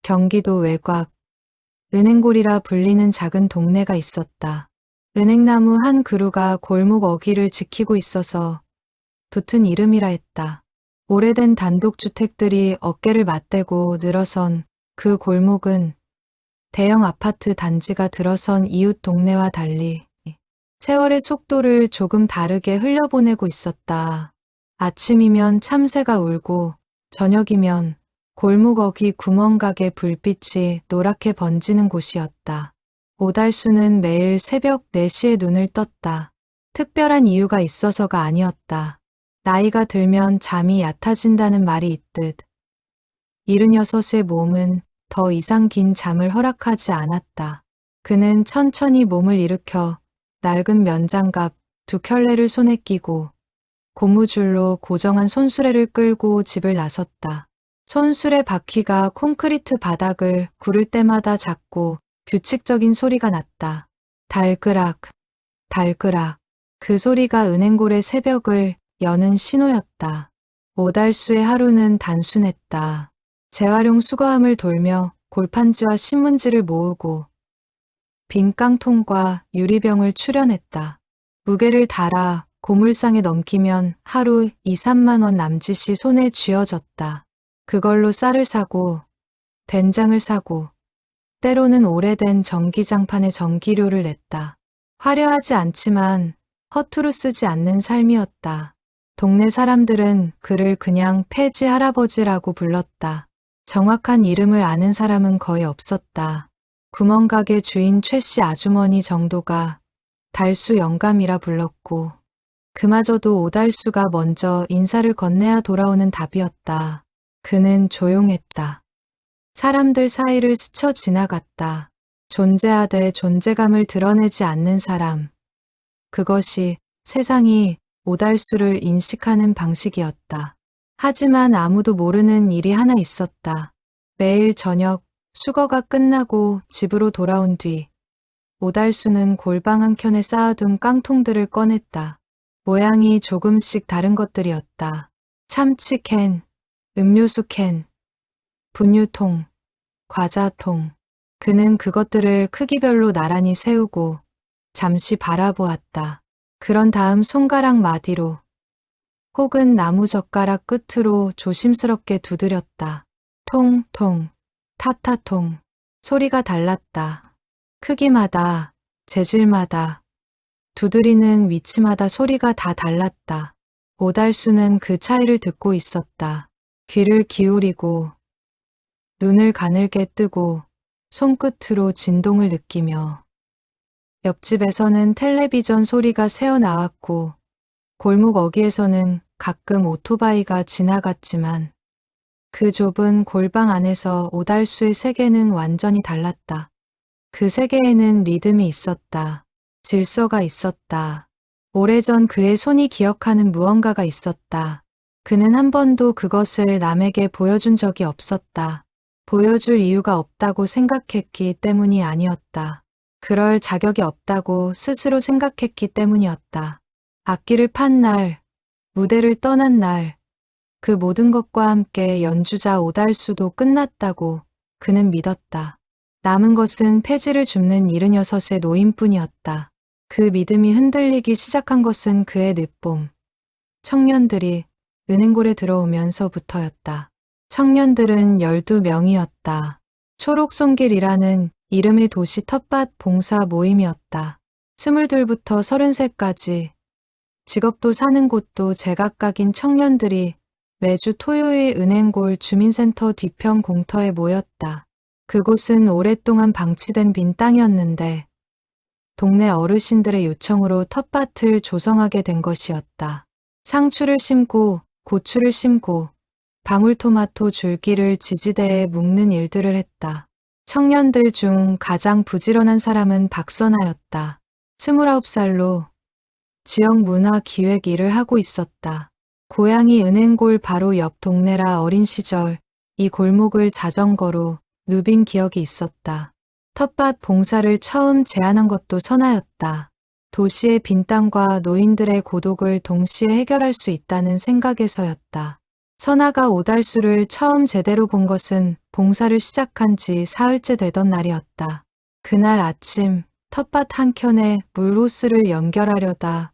경기도 외곽, 은행골이라 불리는 작은 동네가 있었다. 은행나무 한 그루가 골목 어귀를 지키고 있어서 붙은 이름이라 했다. 오래된 단독주택들이 어깨를 맞대고 늘어선 그 골목은 대형 아파트 단지가 들어선 이웃 동네와 달리 세월의 속도를 조금 다르게 흘려보내고 있었다. 아침이면 참새가 울고 저녁이면 골목 어귀 구멍가게 불빛이 노랗게 번지는 곳이었다. 오달수는 매일 새벽 4시에 눈을 떴다. 특별한 이유가 있어서가 아니었다. 나이가 들면 잠이 얕아진다는 말이 있듯 76의 몸은 더 이상 긴 잠을 허락하지 않았다. 그는 천천히 몸을 일으켜 낡은 면장갑 2켤레를 손에 끼고 고무줄로 고정한 손수레를 끌고 집을 나섰다. 손수레 바퀴가 콘크리트 바닥을 구를 때마다 작고 규칙적인 소리가 났다. 달그락, 달그락. 그 소리가 은행골의 새벽을 여는 신호였다. 오달수의 하루는 단순했다. 재활용 수거함을 돌며 골판지와 신문지를 모으고 빈 깡통과 유리병을 출연했다. 무게를 달아 고물상에 넘기면 하루 2, 3만 원 남짓이 손에 쥐어졌다. 그걸로 쌀을 사고 된장을 사고 때로는 오래된 전기장판에 전기료를 냈다. 화려하지 않지만 허투루 쓰지 않는 삶이었다. 동네 사람들은 그를 그냥 폐지 할아버지라고 불렀다. 정확한 이름을 아는 사람은 거의 없었다. 구멍가게 주인 최씨 아주머니 정도가 달수 영감이라 불렀고 그마저도 오달수가 먼저 인사를 건네야 돌아오는 답이었다. 그는 조용했다. 사람들 사이를 스쳐 지나갔다. 존재하되 존재감을 드러내지 않는 사람. 그것이 세상이 오달수를 인식하는 방식이었다. 하지만 아무도 모르는 일이 하나 있었다. 매일 저녁 수거가 끝나고 집으로 돌아온 뒤 오달수는 골방 한켠에 쌓아둔 깡통들을 꺼냈다. 모양이 조금씩 다른 것들이었다. 참치캔, 음료수캔, 분유통, 과자통. 그는 그것들을 크기별로 나란히 세우고 잠시 바라보았다. 그런 다음 손가락 마디로 혹은 나무젓가락 끝으로 조심스럽게 두드렸다. 통통, 타타통. 소리가 달랐다. 크기마다, 재질마다, 두드리는 위치마다 소리가 다 달랐다. 오달수는 그 차이를 듣고 있었다. 귀를 기울이고 눈을 가늘게 뜨고 손끝으로 진동을 느끼며 옆집에서는 텔레비전 소리가 새어나왔고 골목 어귀에서는 가끔 오토바이가 지나갔지만 그 좁은 골방 안에서 오달수의 세계는 완전히 달랐다. 그 세계에는 리듬이 있었다. 질서가 있었다. 오래전 그의 손이 기억하는 무언가가 있었다. 그는 한 번도 그것을 남에게 보여준 적이 없었다. 보여줄 이유가 없다고 생각했기 때문이 아니었다. 그럴 자격이 없다고 스스로 생각했기 때문이었다. 악기를 판 날, 무대를 떠난 날, 그 모든 것과 함께 연주자 오달수도 끝났다고 그는 믿었다. 남은 것은 폐지를 줍는 76의 노인뿐이었다. 그 믿음이 흔들리기 시작한 것은 그의 늦봄. 청년들이 은행골에 들어오면서부터였다. 청년들은 12명이었다. 초록송길이라는 이름의 도시 텃밭 봉사 모임이었다. 22부터 33까지 직업도 사는 곳도 제각각인 청년들이 매주 토요일 은행골 주민센터 뒤편 공터에 모였다. 그곳은 오랫동안 방치된 빈 땅이었는데 동네 어르신들의 요청으로 텃밭을 조성하게 된 것이었다. 상추를 심고 고추를 심고 방울토마토 줄기를 지지대에 묶는 일들을 했다. 청년들 중 가장 부지런한 사람은 박선아였다. 29살로 지역 문화 기획 일을 하고 있었다. 고향이 은행골 바로 옆 동네라 어린 시절 이 골목을 자전거로 누빈 기억이 있었다. 텃밭 봉사를 처음 제안한 것도 선아였다. 도시의 빈 땅과 노인들의 고독을 동시에 해결할 수 있다는 생각에서였다. 선아가 오달수를 처음 제대로 본 것은 봉사를 시작한 지 사흘째 되던 날이었다. 그날 아침 텃밭 한켠에 물호스를 연결하려다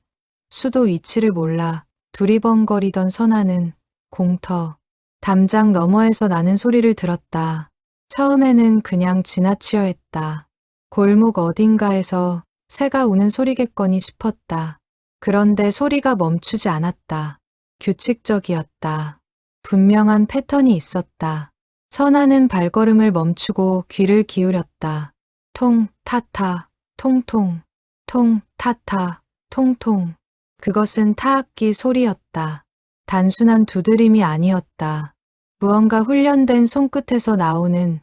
수도 위치를 몰라 두리번거리던 선아는 공터, 담장 너머에서 나는 소리를 들었다. 처음에는 그냥 지나치려 했다. 골목 어딘가에서 새가 우는 소리겠거니 싶었다. 그런데 소리가 멈추지 않았다. 규칙적이었다. 분명한 패턴이 있었다. 선아는 발걸음을 멈추고 귀를 기울였다. 통, 타타, 통통, 통, 타타, 통통. 그것은 타악기 소리였다. 단순한 두드림이 아니었다. 무언가 훈련된 손끝에서 나오는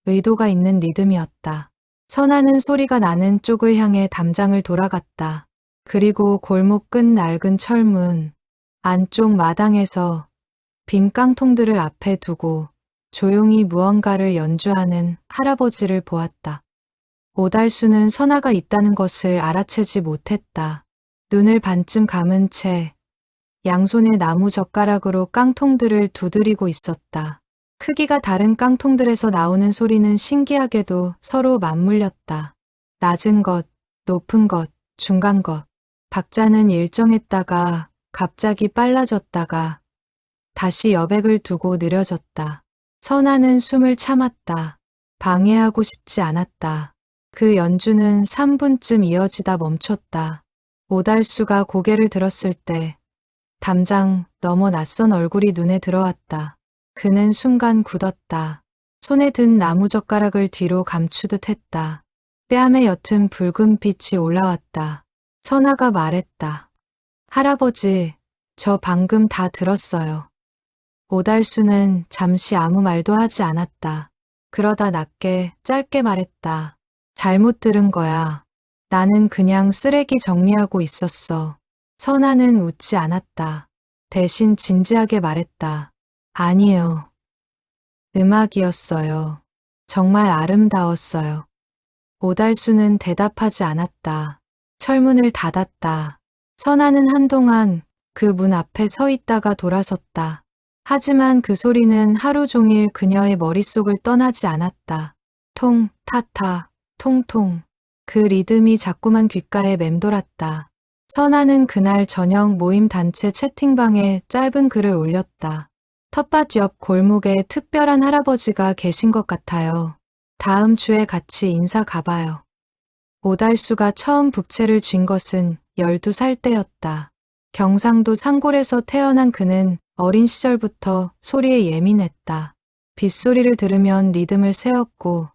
의도가 있는 리듬이었다. 선아는 소리가 나는 쪽을 향해 담장을 돌아갔다. 그리고 골목 끝 낡은 철문 안쪽 마당에서 빈 깡통들을 앞에 두고 조용히 무언가를 연주하는 할아버지를 보았다. 오달수는 선아가 있다는 것을 알아채지 못했다. 눈을 반쯤 감은 채 양손에 나무 젓가락으로 깡통들을 두드리고 있었다. 크기가 다른 깡통들에서 나오는 소리는 신기하게도 서로 맞물렸다. 낮은 것, 높은 것, 중간 것. 박자는 일정했다가 갑자기 빨라졌다가 다시 여백을 두고 느려졌다. 선아는 숨을 참았다. 방해하고 싶지 않았다. 그 연주는 3분쯤 이어지다 멈췄다. 오달수가 고개를 들었을 때 담장 너머 낯선 얼굴이 눈에 들어왔다. 그는 순간 굳었다. 손에 든 나무젓가락을 뒤로 감추듯 했다. 뺨에 옅은 붉은 빛이 올라왔다. 선아가 말했다. 할아버지, 저 방금 다 들었어요. 오달수는 잠시 아무 말도 하지 않았다. 그러다 낮게 짧게 말했다. 잘못 들은 거야. 나는 그냥 쓰레기 정리하고 있었어. 선아는 웃지 않았다. 대신 진지하게 말했다. 아니에요. 음악이었어요. 정말 아름다웠어요. 오달수는 대답하지 않았다. 철문을 닫았다. 선아는 한동안 그 문 앞에 서 있다가 돌아섰다. 하지만 그 소리는 하루 종일 그녀의 머릿속을 떠나지 않았다. 통, 타타, 통통. 그 리듬이 자꾸만 귓가에 맴돌았다. 선아는 그날 저녁 모임 단체 채팅방에 짧은 글을 올렸다. 텃밭 옆 골목에 특별한 할아버지가 계신 것 같아요. 다음 주에 같이 인사 가봐요. 오달수가 처음 북채를 쥔 것은 12살 때였다. 경상도 상골에서 태어난 그는 어린 시절부터 소리에 예민했다. 빗소리를 들으면 리듬을 세웠고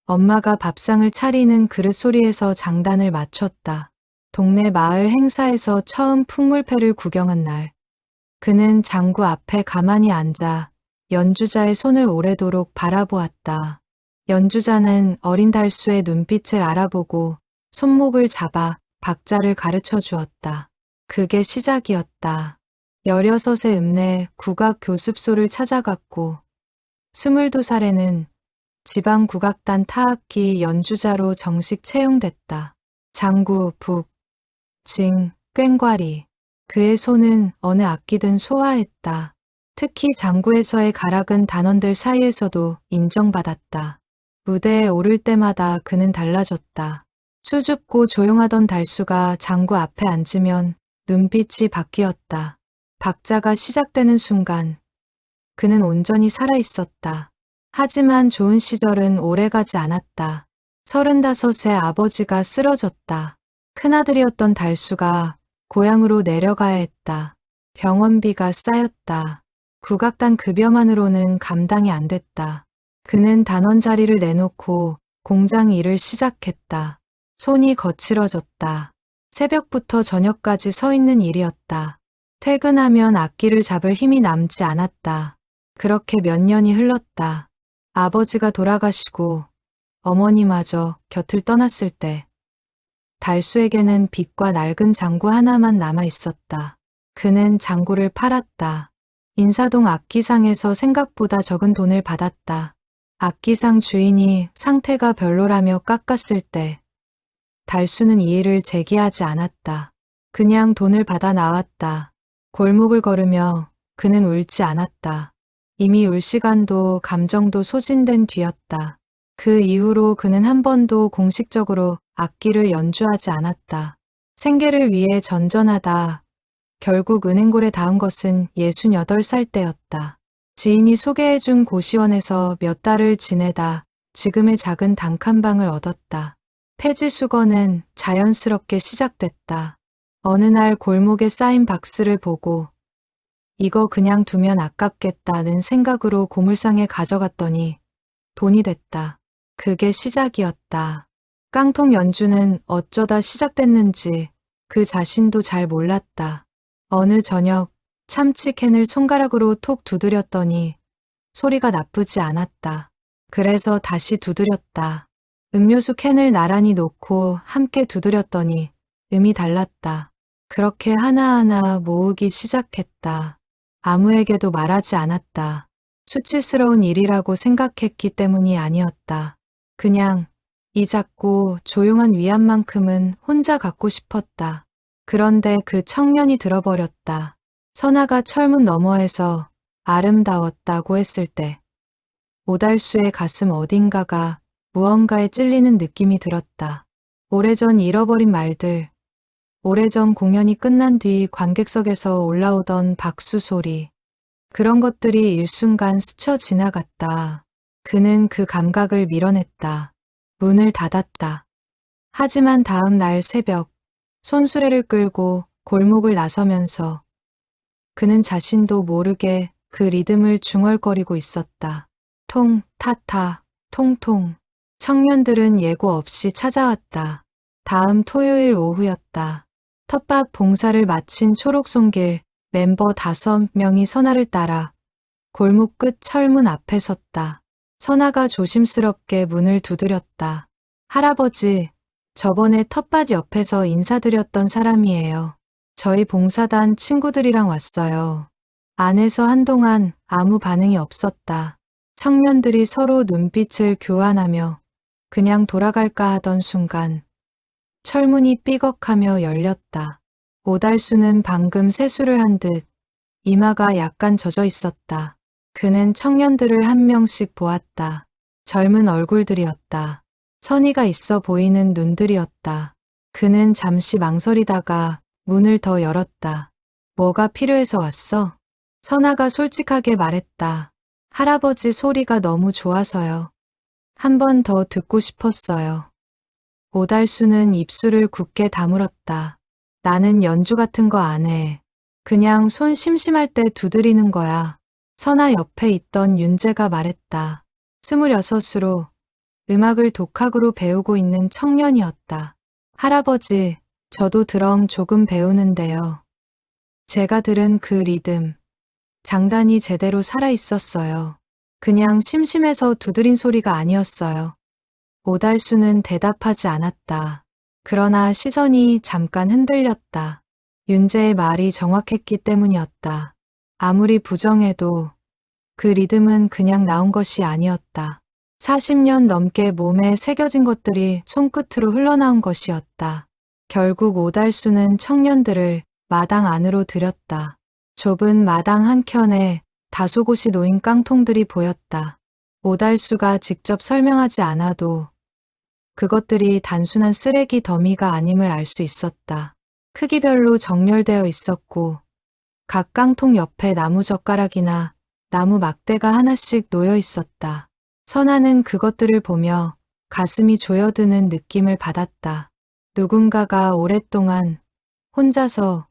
엄마가 밥상을 차리는 그릇 소리에서 장단을 맞췄다. 동네 마을 행사에서 처음 풍물패를 구경한 날, 그는 장구 앞에 가만히 앉아 연주자의 손을 오래도록 바라보았다. 연주자는 어린 달수의 눈빛을 알아보고 손목을 잡아 박자를 가르쳐 주었다. 그게 시작이었다. 16의 읍내 국악 교습소를 찾아갔고 22살에는 지방 국악단 타악기 연주자로 정식 채용됐다. 장구, 북, 징, 꽹과리. 그의 손은 어느 악기든 소화했다. 특히 장구에서의 가락은 단원들 사이에서도 인정받았다. 무대에 오를 때마다 그는 달라졌다. 수줍고 조용하던 달수가 장구 앞에 앉으면 눈빛이 바뀌었다. 박자가 시작되는 순간 그는 온전히 살아있었다. 하지만 좋은 시절은 오래가지 않았다. 35세 아버지가 쓰러졌다. 큰아들이었던 달수가 고향으로 내려가야 했다. 병원비가 쌓였다. 국악단 급여만으로는 감당이 안 됐다. 그는 단원 자리를 내놓고 공장 일을 시작했다. 손이 거칠어졌다. 새벽부터 저녁까지 서 있는 일이었다. 퇴근하면 악기를 잡을 힘이 남지 않았다. 그렇게 몇 년이 흘렀다. 아버지가 돌아가시고 어머니마저 곁을 떠났을 때 달수에게는 빚과 낡은 장구 하나만 남아 있었다. 그는 장구를 팔았다. 인사동 악기상에서 생각보다 적은 돈을 받았다. 악기상 주인이 상태가 별로라며 깎았을 때 달수는 이의를 제기하지 않았다. 그냥 돈을 받아 나왔다. 골목을 걸으며 그는 울지 않았다. 이미 울 시간도 감정도 소진된 뒤였다. 그 이후로 그는 한 번도 공식적으로 악기를 연주하지 않았다. 생계를 위해 전전하다. 결국 은행골에 닿은 것은 68살 때였다. 지인이 소개해준 고시원에서 몇 달을 지내다 지금의 작은 단칸방을 얻었다. 폐지 수거는 자연스럽게 시작됐다. 어느 날 골목에 쌓인 박스를 보고 이거 그냥 두면 아깝겠다는 생각으로 고물상에 가져갔더니 돈이 됐다. 그게 시작이었다. 깡통 연주는 어쩌다 시작됐는지 그 자신도 잘 몰랐다. 어느 저녁 참치캔을 손가락으로 톡 두드렸더니 소리가 나쁘지 않았다. 그래서 다시 두드렸다. 음료수 캔을 나란히 놓고 함께 두드렸더니 음이 달랐다. 그렇게 하나하나 모으기 시작했다. 아무에게도 말하지 않았다. 수치스러운 일이라고 생각했기 때문이 아니었다. 그냥 이 작고 조용한 위안만큼은 혼자 갖고 싶었다. 그런데 그 청년이 들어버렸다. 선아가 철문 너머에서 아름다웠다고 했을 때 오달수의 가슴 어딘가가 무언가에 찔리는 느낌이 들었다. 오래전 잃어버린 말들, 오래전 공연이 끝난 뒤 관객석에서 올라오던 박수 소리, 그런 것들이 일순간 스쳐 지나갔다. 그는 그 감각을 밀어냈다. 문을 닫았다. 하지만 다음 날 새벽, 손수레를 끌고 골목을 나서면서 그는 자신도 모르게 그 리듬을 중얼거리고 있었다. 통, 타타, 통통. 청년들은 예고 없이 찾아왔다. 다음 토요일 오후였다. 텃밭 봉사를 마친 초록송길 멤버 5명이 선아를 따라 골목 끝 철문 앞에 섰다. 선아가 조심스럽게 문을 두드렸다. 할아버지, 저번에 텃밭 옆에서 인사드렸던 사람이에요. 저희 봉사단 친구들이랑 왔어요. 안에서 한동안 아무 반응이 없었다. 청년들이 서로 눈빛을 교환하며 그냥 돌아갈까 하던 순간 철문이 삐걱하며 열렸다. 오달수는 방금 세수를 한 듯 이마가 약간 젖어 있었다. 그는 청년들을 한 명씩 보았다. 젊은 얼굴들이었다. 선의가 있어 보이는 눈들이었다. 그는 잠시 망설이다가 문을 더 열었다. 뭐가 필요해서 왔어? 선아가 솔직하게 말했다. 할아버지 소리가 너무 좋아서요. 한 번 더 듣고 싶었어요. 오달수는 입술을 굳게 다물었다. 나는 연주 같은 거 안 해. 그냥 손 심심할 때 두드리는 거야. 선아 옆에 있던 윤재가 말했다. 26으로 음악을 독학으로 배우고 있는 청년이었다. 할아버지, 저도 드럼 조금 배우는데요. 제가 들은 그 리듬, 장단이 제대로 살아있었어요. 그냥 심심해서 두드린 소리가 아니었어요. 오달수는 대답하지 않았다. 그러나 시선이 잠깐 흔들렸다. 윤재의 말이 정확했기 때문이었다. 아무리 부정해도 그 리듬은 그냥 나온 것이 아니었다. 40년 넘게 몸에 새겨진 것들이 손끝으로 흘러나온 것이었다. 결국 오달수는 청년들을 마당 안으로 들였다. 좁은 마당 한켠에 다소 곳이 놓인 깡통들이 보였다. 오달수가 직접 설명하지 않아도 그것들이 단순한 쓰레기 더미가 아님을 알 수 있었다. 크기별로 정렬되어 있었고 각 깡통 옆에 나무 젓가락이나 나무 막대가 하나씩 놓여 있었다. 선아는 그것들을 보며 가슴이 조여드는 느낌을 받았다. 누군가가 오랫동안 혼자서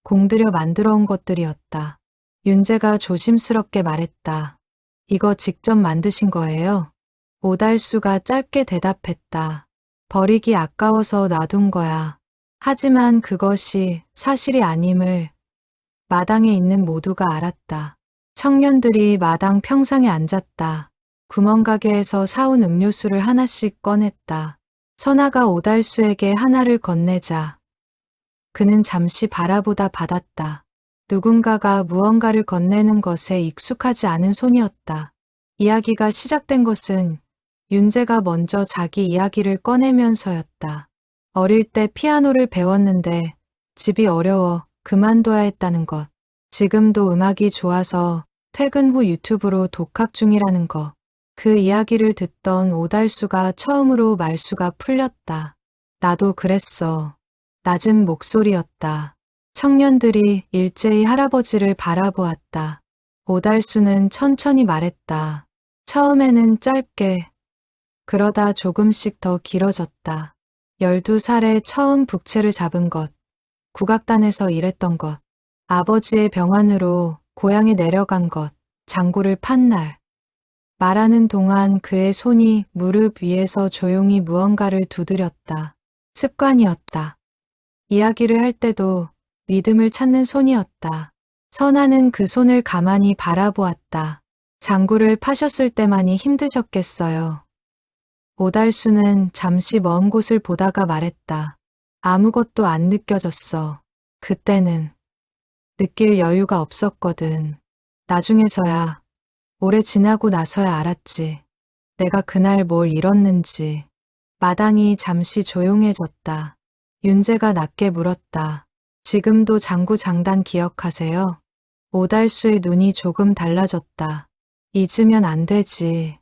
공들여 만들어 온 것들이었다. 윤재가 조심스럽게 말했다. 이거 직접 만드신 거예요? 오달수가 짧게 대답했다. 버리기 아까워서 놔둔 거야. 하지만 그것이 사실이 아님을 마당에 있는 모두가 알았다. 청년들이 마당 평상에 앉았다. 구멍가게에서 사온 음료수를 하나씩 꺼냈다. 선아가 오달수에게 하나를 건네자 그는 잠시 바라보다 받았다. 누군가가 무언가를 건네는 것에 익숙하지 않은 손이었다. 이야기가 시작된 것은 윤재가 먼저 자기 이야기를 꺼내면서였다. 어릴 때 피아노를 배웠는데 집이 어려워 그만둬야 했다는 것. 지금도 음악이 좋아서 퇴근 후 유튜브로 독학 중이라는 거. 그 이야기를 듣던 오달수가 처음으로 말수가 풀렸다. 나도 그랬어. 낮은 목소리였다. 청년들이 일제히 할아버지를 바라보았다. 오달수는 천천히 말했다. 처음에는 짧게, 그러다 조금씩 더 길어졌다. 12살에 처음 북채를 잡은 것, 국악단에서 일했던 것, 아버지의 병환으로 고향에 내려간 것, 장구를 판 날. 말하는 동안 그의 손이 무릎 위에서 조용히 무언가를 두드렸다. 습관이었다. 이야기를 할 때도 리듬을 찾는 손이었다. 선아는 그 손을 가만히 바라보았다. 장구를 파셨을 때만이 힘드셨겠어요. 오달수는 잠시 먼 곳을 보다가 말했다. 아무것도 안 느껴졌어. 그때는 느낄 여유가 없었거든. 나중에서야, 오래 지나고 나서야 알았지. 내가 그날 뭘 잃었는지. 마당이 잠시 조용해졌다. 윤재가 낮게 물었다. 지금도 장구 장단 기억하세요? 오달수의 눈이 조금 달라졌다. 잊으면 안 되지.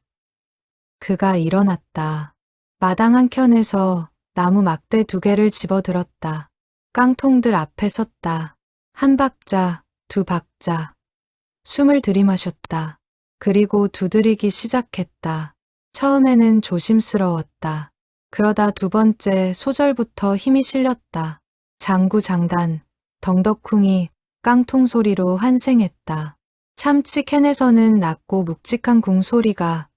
그가 일어났다. 마당 한켠에서 나무 막대 2개를 집어들었다. 깡통들 앞에 섰다. 1박자, 2박자. 숨을 들이마셨다. 그리고 두드리기 시작했다. 처음에는 조심스러웠다. 그러다 2번째 소절부터 힘이 실렸다. 장구 장단, 덩덕쿵이 깡통 소리로 환생했다. 참치 캔에서는 낮고 묵직한 궁 소리가,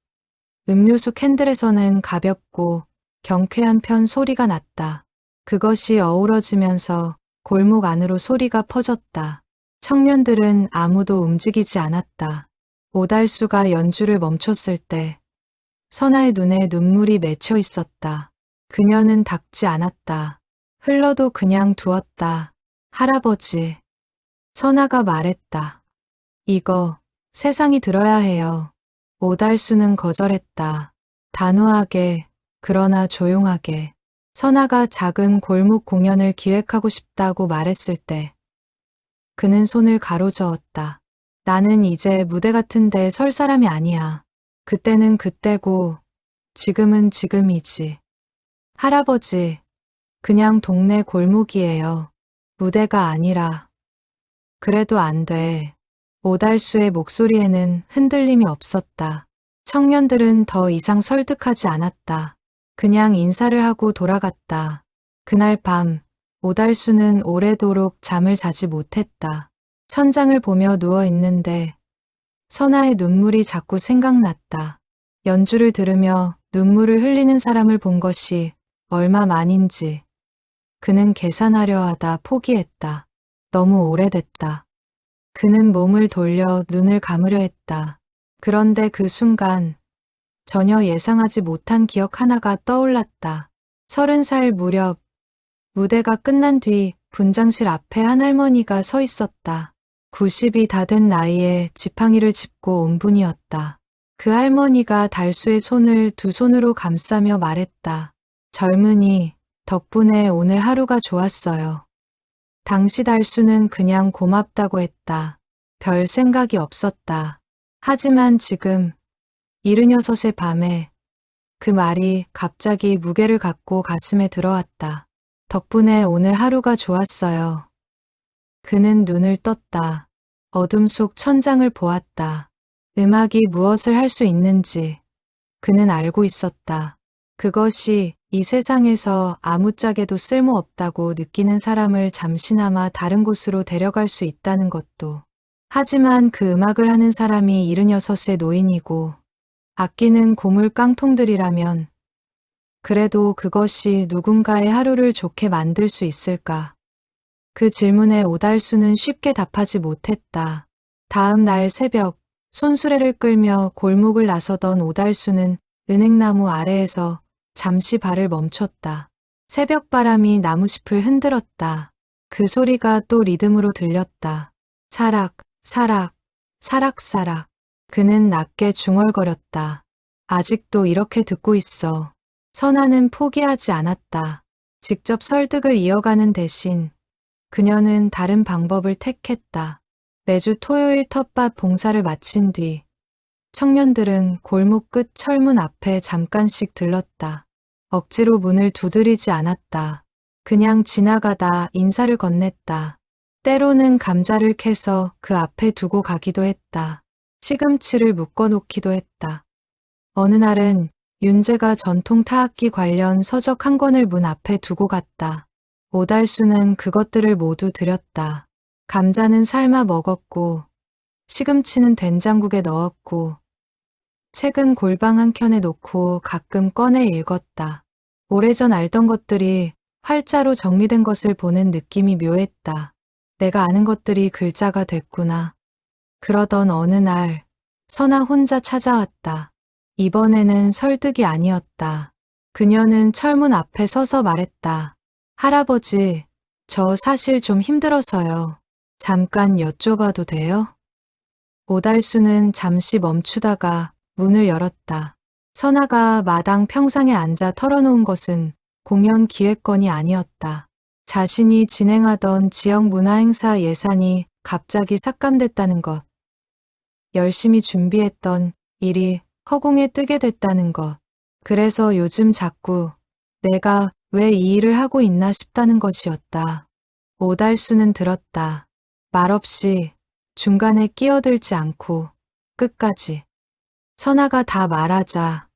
음료수 캔들에서는 가볍고 경쾌한 편 소리가 났다. 그것이 어우러지면서 골목 안으로 소리가 퍼졌다. 청년들은 아무도 움직이지 않았다. 오달수가 연주를 멈췄을 때 선아의 눈에 눈물이 맺혀 있었다. 그녀는 닦지 않았다. 흘러도 그냥 두었다. 할아버지. 선아가 말했다. 이거 세상이 들어야 해요. 오달수는 거절했다. 단호하게, 그러나 조용하게. 선아가 작은 골목 공연을 기획하고 싶다고 말했을 때 그는 손을 가로저었다. 나는 이제 무대 같은 데 설 사람이 아니야. 그때는 그때고 지금은 지금이지. 할아버지, 그냥 동네 골목이에요. 무대가 아니라. 그래도 안 돼. 오달수의 목소리에는 흔들림이 없었다. 청년들은 더 이상 설득하지 않았다. 그냥 인사를 하고 돌아갔다. 그날 밤, 오달수는 오래도록 잠을 자지 못했다. 천장을 보며 누워 있는데 선아의 눈물이 자꾸 생각났다. 연주를 들으며 눈물을 흘리는 사람을 본 것이 얼마만인지. 그는 계산하려 하다 포기했다. 너무 오래됐다. 그는 몸을 돌려 눈을 감으려 했다. 그런데 그 순간 전혀 예상하지 못한 기억 하나가 떠올랐다. 30살 무렵 무대가 끝난 뒤 분장실 앞에 한 할머니가 서 있었다. 90이 다 된 나이에 지팡이를 짚고 온 분이었다. 그 할머니가 달수의 손을 2손으로 감싸며 말했다. 젊은이, 덕분에 오늘 하루가 좋았어요. 당시 달수는 그냥 고맙다고 했다. 별 생각이 없었다. 하지만 지금 76의 밤에 그 말이 갑자기 무게를 갖고 가슴에 들어왔다. 덕분에 오늘 하루가 좋았어요. 그는 눈을 떴다. 어둠 속 천장을 보았다. 음악이 무엇을 할 수 있는지 그는 알고 있었다. 그것이 이 세상에서 아무짝에도 쓸모없다고 느끼는 사람을 잠시나마 다른 곳으로 데려갈 수 있다는 것도. 하지만 그 음악을 하는 사람이 76의 노인이고 아끼는 고물 깡통들이라면 그래도 그것이 누군가의 하루를 좋게 만들 수 있을까? 그 질문에 오달수는 쉽게 답하지 못했다. 다음 날 새벽 손수레를 끌며 골목을 나서던 오달수는 은행나무 아래에서 잠시 발을 멈췄다. 새벽바람이 나무숲을 흔들었다. 그 소리가 또 리듬으로 들렸다. 사락, 사락, 사락사락. 그는 낮게 중얼거렸다. 아직도 이렇게 듣고 있어. 선아는 포기하지 않았다. 직접 설득을 이어가는 대신 그녀는 다른 방법을 택했다. 매주 토요일 텃밭 봉사를 마친 뒤 청년들은 골목 끝 철문 앞에 잠깐씩 들렀다. 억지로 문을 두드리지 않았다. 그냥 지나가다 인사를 건넸다. 때로는 감자를 캐서 그 앞에 두고 가기도 했다. 시금치를 묶어놓기도 했다. 어느 날은 윤재가 전통 타악기 관련 서적 한 권을 문 앞에 두고 갔다. 오달수는 그것들을 모두 드렸다. 감자는 삶아 먹었고, 시금치는 된장국에 넣었고, 책은 골방 한 켠에 놓고 가끔 꺼내 읽었다. 오래전 알던 것들이 활자로 정리된 것을 보는 느낌이 묘했다. 내가 아는 것들이 글자가 됐구나. 그러던 어느 날 선아 혼자 찾아왔다. 이번에는 설득이 아니었다. 그녀는 철문 앞에 서서 말했다. 할아버지, 저 사실 좀 힘들어서요. 잠깐 여쭤봐도 돼요? 오달수는 잠시 멈추다가 문을 열었다. 선아가 마당 평상에 앉아 털어놓은 것은 공연 기획건이 아니었다. 자신이 진행하던 지역 문화행사 예산이 갑자기 삭감됐다는 것. 열심히 준비했던 일이 허공에 뜨게 됐다는 것. 그래서 요즘 자꾸 내가 왜 이 일을 하고 있나 싶다는 것이었다. 오달수는 들었다. 말없이 중간에 끼어들지 않고 끝까지. 선아가 다 말하자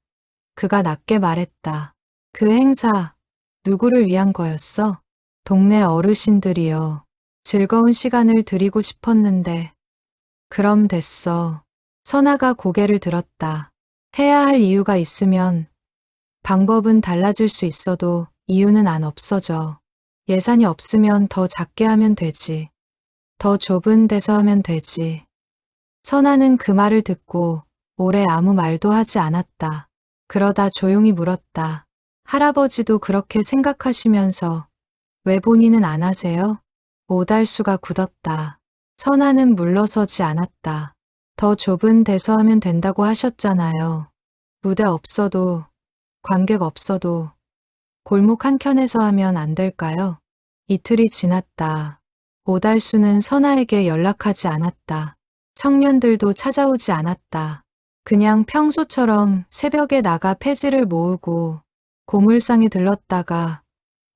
그가 낮게 말했다. 그 행사 누구를 위한 거였어? 동네 어르신들이요. 즐거운 시간을 드리고 싶었는데. 그럼 됐어. 선아가 고개를 들었다. 해야 할 이유가 있으면 방법은 달라질 수 있어도 이유는 안 없어져. 예산이 없으면 더 작게 하면 되지. 더 좁은 데서 하면 되지. 선아는 그 말을 듣고 오래 아무 말도 하지 않았다. 그러다 조용히 물었다. 할아버지도 그렇게 생각하시면서 왜 본인은 안 하세요? 오달수가 굳었다. 선아는 물러서지 않았다. 더 좁은 데서 하면 된다고 하셨잖아요. 무대 없어도, 관객 없어도 골목 한켠에서 하면 안 될까요? 이틀이 지났다. 오달수는 선아에게 연락하지 않았다. 청년들도 찾아오지 않았다. 그냥 평소처럼 새벽에 나가 폐지를 모으고 고물상에 들렀다가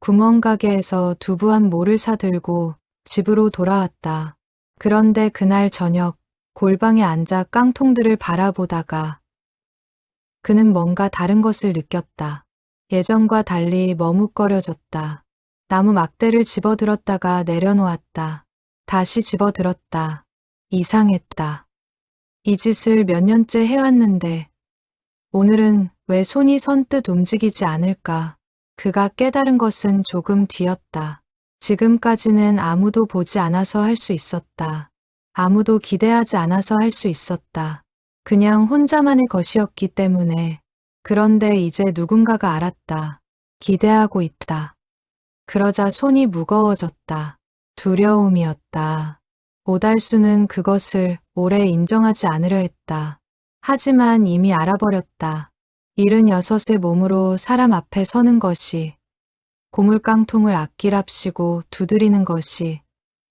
구멍가게에서 두부 한 모를 사들고 집으로 돌아왔다. 그런데 그날 저녁 골방에 앉아 깡통들을 바라보다가 그는 뭔가 다른 것을 느꼈다. 예전과 달리 머뭇거려졌다. 나무 막대를 집어들었다가 내려놓았다. 다시 집어들었다. 이상했다. 이 짓을 몇 년째 해왔는데 오늘은 왜 손이 선뜻 움직이지 않을까? 그가 깨달은 것은 조금 뒤였다. 지금까지는 아무도 보지 않아서 할 수 있었다. 아무도 기대하지 않아서 할 수 있었다. 그냥 혼자만의 것이었기 때문에. 그런데 이제 누군가가 알았다. 기대하고 있다. 그러자 손이 무거워졌다. 두려움이었다. 오달수는 그것을 오래 인정하지 않으려 했다. 하지만 이미 알아버렸다. 76의 몸으로 사람 앞에 서는 것이, 고물깡통을 앞길앞시고 두드리는 것이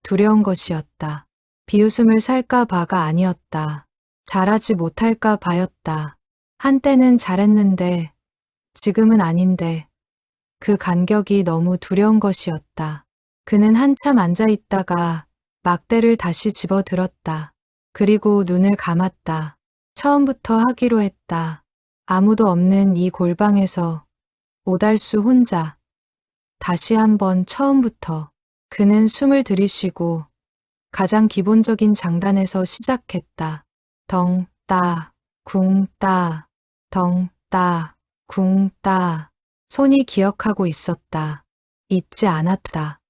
두려운 것이었다. 비웃음을 살까 봐가 아니었다. 잘하지 못할까 봐였다. 한때는 잘했는데 지금은 아닌데 그 간격이 너무 두려운 것이었다. 그는 한참 앉아있다가 막대를 다시 집어들었다. 그리고 눈을 감았다. 처음부터 하기로 했다. 아무도 없는 이 골방에서 오달수 혼자. 다시 한번 처음부터. 그는 숨을 들이쉬고 가장 기본적인 장단에서 시작했다. 덩, 따, 궁, 따, 덩, 따, 궁, 따. 손이 기억하고 있었다. 잊지 않았다.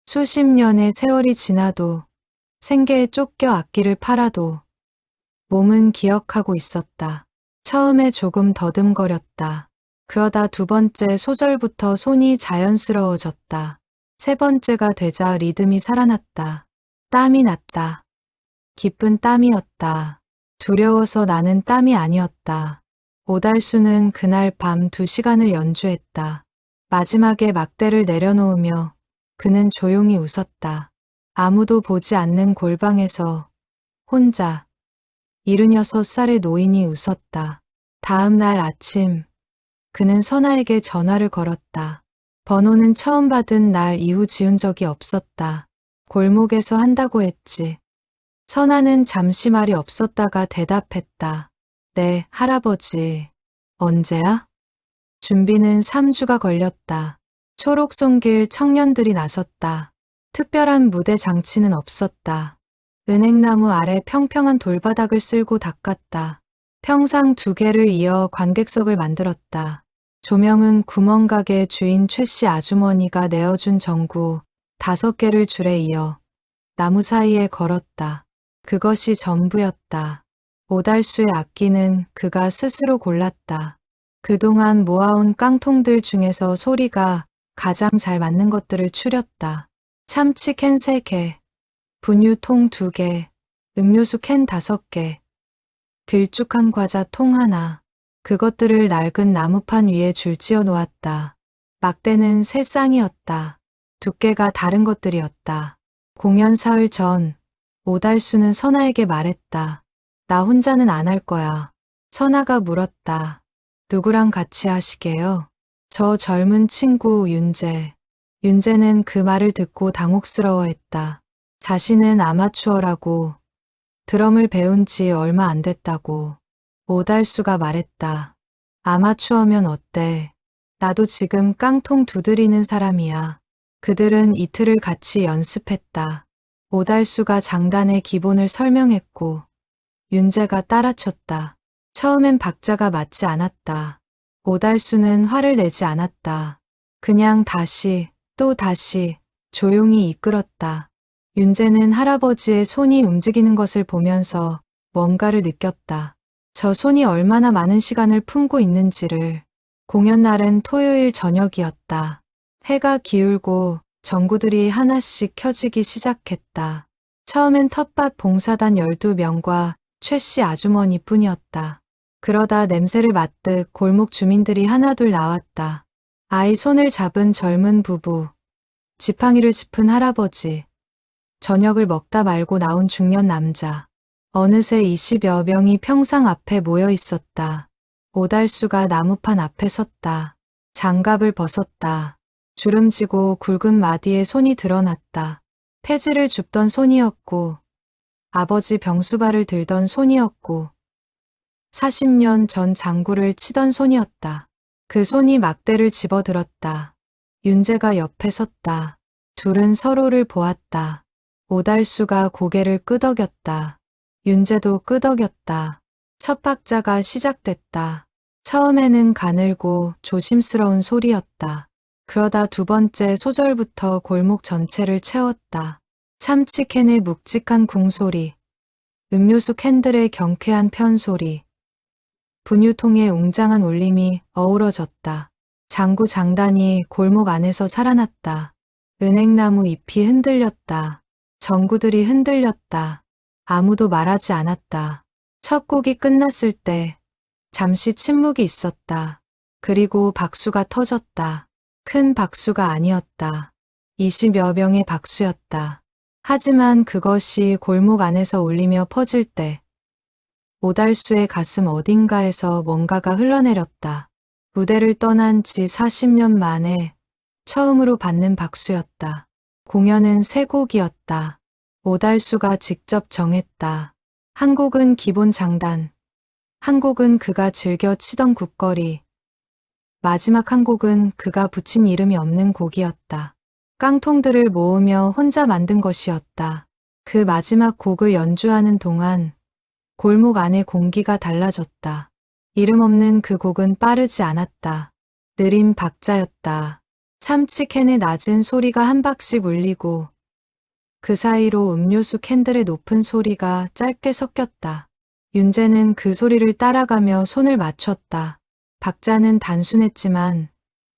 수십 년의 세월이 지나도 생계에 쫓겨 악기를 팔아도 몸은 기억하고 있었다. 처음에 조금 더듬거렸다. 그러다 두 번째 소절부터 손이 자연스러워졌다. 세 번째가 되자 리듬이 살아났다. 땀이 났다. 깊은 땀이었다. 두려워서 나는 땀이 아니었다. 오달수는 그날 밤 2시간을 연주했다. 마지막에 막대를 내려놓으며 그는 조용히 웃었다. 아무도 보지 않는 골방에서 혼자. 76살의 노인이 웃었다. 다음 날 아침 그는 선아에게 전화를 걸었다. 번호는 처음 받은 날 이후 지운 적이 없었다. 골목에서 한다고 했지. 선아는 잠시 말이 없었다가 대답했다. 네, 할아버지. 언제야? 준비는 3주가 걸렸다. 초록송길 청년들이 나섰다. 특별한 무대 장치는 없었다. 은행나무 아래 평평한 돌바닥을 쓸고 닦았다. 평상 2개를 이어 관객석을 만들었다. 조명은 구멍가게 주인 최씨 아주머니가 내어준 전구 5개를 줄에 이어 나무 사이에 걸었다. 그것이 전부였다. 오달수의 악기는 그가 스스로 골랐다. 그동안 모아온 깡통들 중에서 소리가 가장 잘 맞는 것들을 추렸다. 참치 캔 3개, 분유통 2개, 음료수 캔 5개, 길쭉한 과자 통 하나. 그것들을 낡은 나무판 위에 줄지어 놓았다. 막대는 3쌍이었다. 두께가 다른 것들이었다. 공연 사흘 전 오달수는 선아에게 말했다. 나 혼자는 안 할 거야. 선아가 물었다. 누구랑 같이 하시게요? 저 젊은 친구 윤재. 윤재는 그 말을 듣고 당혹스러워했다. 자신은 아마추어라고, 드럼을 배운 지 얼마 안 됐다고. 오달수가 말했다. 아마추어면 어때? 나도 지금 깡통 두드리는 사람이야. 그들은 이틀을 같이 연습했다. 오달수가 장단의 기본을 설명했고 윤재가 따라쳤다. 처음엔 박자가 맞지 않았다. 오달수는 화를 내지 않았다. 그냥 다시 또 다시 조용히 이끌었다. 윤재는 할아버지의 손이 움직이는 것을 보면서 뭔가를 느꼈다. 저 손이 얼마나 많은 시간을 품고 있는지를. 공연 날은 토요일 저녁이었다. 해가 기울고 전구들이 하나씩 켜지기 시작했다. 처음엔 텃밭 봉사단 12명과 최씨 아주머니 뿐이었다. 그러다 냄새를 맡듯 골목 주민들이 하나둘 나왔다. 아이 손을 잡은 젊은 부부, 지팡이를 짚은 할아버지, 저녁을 먹다 말고 나온 중년 남자. 어느새 20여 명이 평상 앞에 모여 있었다. 오달수가 나무판 앞에 섰다. 장갑을 벗었다. 주름지고 굵은 마디에 손이 드러났다. 폐지를 줍던 손이었고 아버지 병수발을 들던 손이었고 40년 전 장구를 치던 손이었다. 그 손이 막대를 집어들었다. 윤재가 옆에 섰다. 둘은 서로를 보았다. 오달수가 고개를 끄덕였다. 윤재도 끄덕였다. 첫 박자가 시작됐다. 처음에는 가늘고 조심스러운 소리였다. 그러다 2번째 소절부터 골목 전체를 채웠다. 참치 캔의 묵직한 궁소리, 음료수 캔들의 경쾌한 편소리, 분유통의 웅장한 울림이 어우러졌다. 장구 장단이 골목 안에서 살아났다. 은행나무 잎이 흔들렸다. 전구들이 흔들렸다. 아무도 말하지 않았다. 첫 곡이 끝났을 때 잠시 침묵이 있었다. 그리고 박수가 터졌다. 큰 박수가 아니었다. 20여 명의 박수였다. 하지만 그것이 골목 안에서 울리며 퍼질 때 오달수의 가슴 어딘가에서 뭔가가 흘러내렸다. 무대를 떠난 지 40년 만에 처음으로 받는 박수였다. 공연은 3곡이었다. 오달수가 직접 정했다. 한 곡은 기본 장단, 한 곡은 그가 즐겨 치던 국거리, 마지막 한 곡은 그가 붙인 이름이 없는 곡이었다. 깡통들을 모으며 혼자 만든 것이었다. 그 마지막 곡을 연주하는 동안 골목 안의 공기가 달라졌다. 이름 없는 그 곡은 빠르지 않았다. 느린 박자였다. 참치캔의 낮은 소리가 한 박씩 울리고 그 사이로 음료수 캔들의 높은 소리가 짧게 섞였다. 윤재는 그 소리를 따라가며 손을 맞췄다. 박자는 단순했지만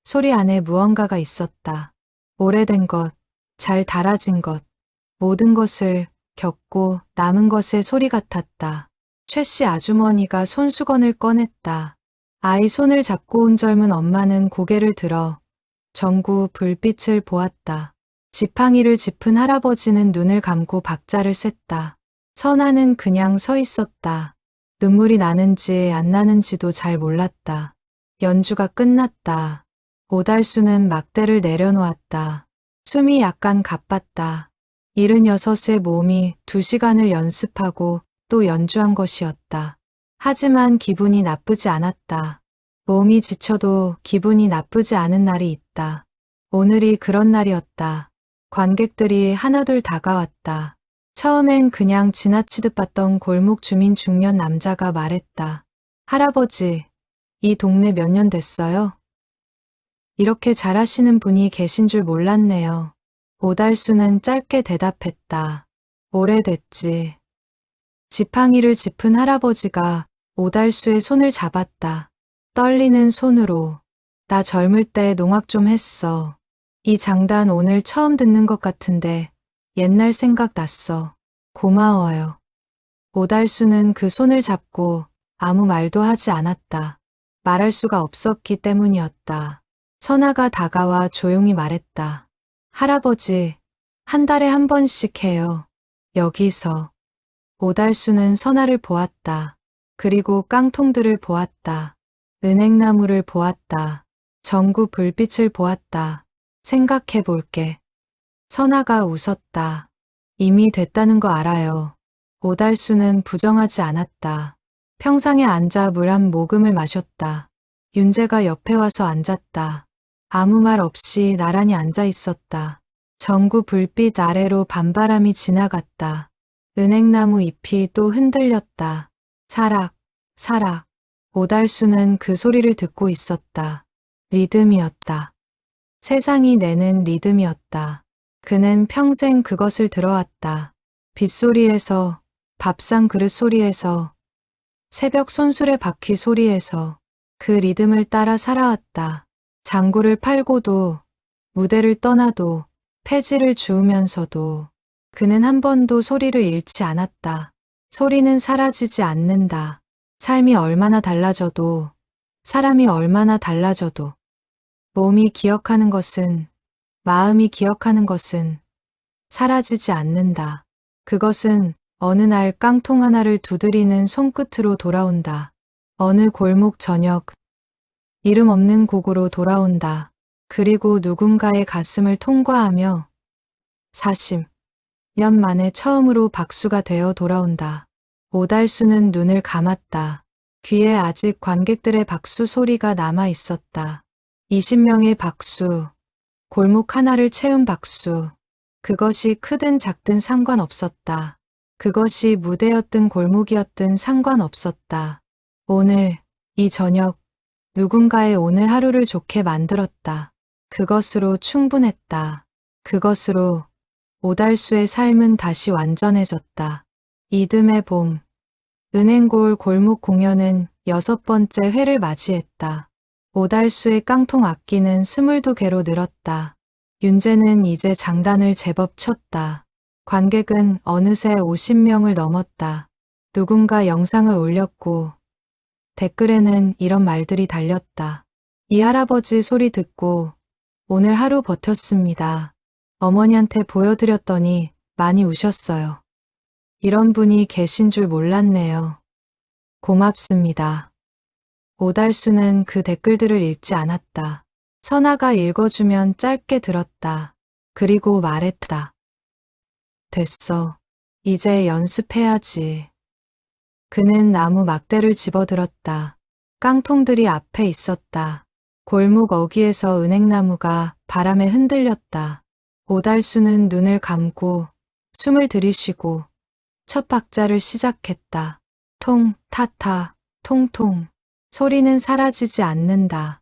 소리 안에 무언가가 있었다. 오래된 것, 잘 달아진 것, 모든 것을 겪고 남은 것의 소리 같았다. 최씨 아주머니가 손수건을 꺼냈다. 아이 손을 잡고 온 젊은 엄마는 고개를 들어 전구 불빛을 보았다. 지팡이를 짚은 할아버지는 눈을 감고 박자를 셌다. 선아는 그냥 서 있었다. 눈물이 나는지 안 나는지도 잘 몰랐다. 연주가 끝났다. 오달수는 막대를 내려놓았다. 숨이 약간 가빴다. 76의 몸이 2시간을 연습하고 또 연주한 것이었다. 하지만 기분이 나쁘지 않았다. 몸이 지쳐도 기분이 나쁘지 않은 날이 있다. 오늘이 그런 날이었다. 관객들이 하나둘 다가왔다. 처음엔 그냥 지나치듯 봤던 골목 주민 중년 남자가 말했다. 할아버지, 이 동네 몇 년 됐어요? 이렇게 잘하시는 분이 계신 줄 몰랐네요. 오달수는 짧게 대답했다. 오래됐지. 지팡이를 짚은 할아버지가 오달수의 손을 잡았다. 떨리는 손으로. 나 젊을 때 농악 좀 했어. 이 장단 오늘 처음 듣는 것 같은데 옛날 생각 났어. 고마워요. 오달수는 그 손을 잡고 아무 말도 하지 않았다. 말할 수가 없었기 때문이었다. 선아가 다가와 조용히 말했다. 할아버지, 한 달에 한 번씩 해요. 여기서. 오달수는 선아를 보았다. 그리고 깡통들을 보았다. 은행나무를 보았다. 전구 불빛을 보았다. 생각해 볼게. 선아가 웃었다. 이미 됐다는 거 알아요. 오달수는 부정하지 않았다. 평상에 앉아 물 한 모금을 마셨다. 윤재가 옆에 와서 앉았다. 아무 말 없이 나란히 앉아 있었다. 전구 불빛 아래로 밤바람이 지나갔다. 은행나무 잎이 또 흔들렸다. 사락, 사락. 오달수는 그 소리를 듣고 있었다. 리듬이었다. 세상이 내는 리듬이었다. 그는 평생 그것을 들어왔다. 빗소리에서, 밥상 그릇 소리에서, 새벽 손수레 바퀴 소리에서 그 리듬을 따라 살아왔다. 장구를 팔고도, 무대를 떠나도, 폐지를 주우면서도 그는 한 번도 소리를 잃지 않았다. 소리는 사라지지 않는다. 삶이 얼마나 달라져도, 사람이 얼마나 달라져도, 몸이 기억하는 것은, 마음이 기억하는 것은 사라지지 않는다. 그것은 어느 날 깡통 하나를 두드리는 손끝으로 돌아온다. 어느 골목 저녁, 이름 없는 곡으로 돌아온다. 그리고 누군가의 가슴을 통과하며 40년 만에 처음으로 박수가 되어 돌아온다. 오달수는 눈을 감았다. 귀에 아직 관객들의 박수 소리가 남아 있었다. 20명의 박수, 골목 하나를 채운 박수. 그것이 크든 작든 상관없었다. 그것이 무대였든 골목이었든 상관없었다. 오늘, 이 저녁, 누군가의 오늘 하루를 좋게 만들었다. 그것으로 충분했다. 그것으로 오달수의 삶은 다시 완전해졌다. 이듬해 봄, 은행골 골목 공연은 6번째 회를 맞이했다. 오달수의 깡통 악기는 22개로 늘었다. 윤재는 이제 장단을 제법 쳤다. 관객은 어느새 50명을 넘었다. 누군가 영상을 올렸고 댓글에는 이런 말들이 달렸다. 이 할아버지 소리 듣고 오늘 하루 버텼습니다. 어머니한테 보여드렸더니 많이 우셨어요. 이런 분이 계신 줄 몰랐네요. 고맙습니다. 오달수는 그 댓글들을 읽지 않았다. 선아가 읽어주면 짧게 들었다. 그리고 말했다. 됐어. 이제 연습해야지. 그는 나무 막대를 집어들었다. 깡통들이 앞에 있었다. 골목 어귀에서 은행나무가 바람에 흔들렸다. 오달수는 눈을 감고 숨을 들이쉬고 첫 박자를 시작했다. 통, 타타, 통통. 소리는 사라지지 않는다.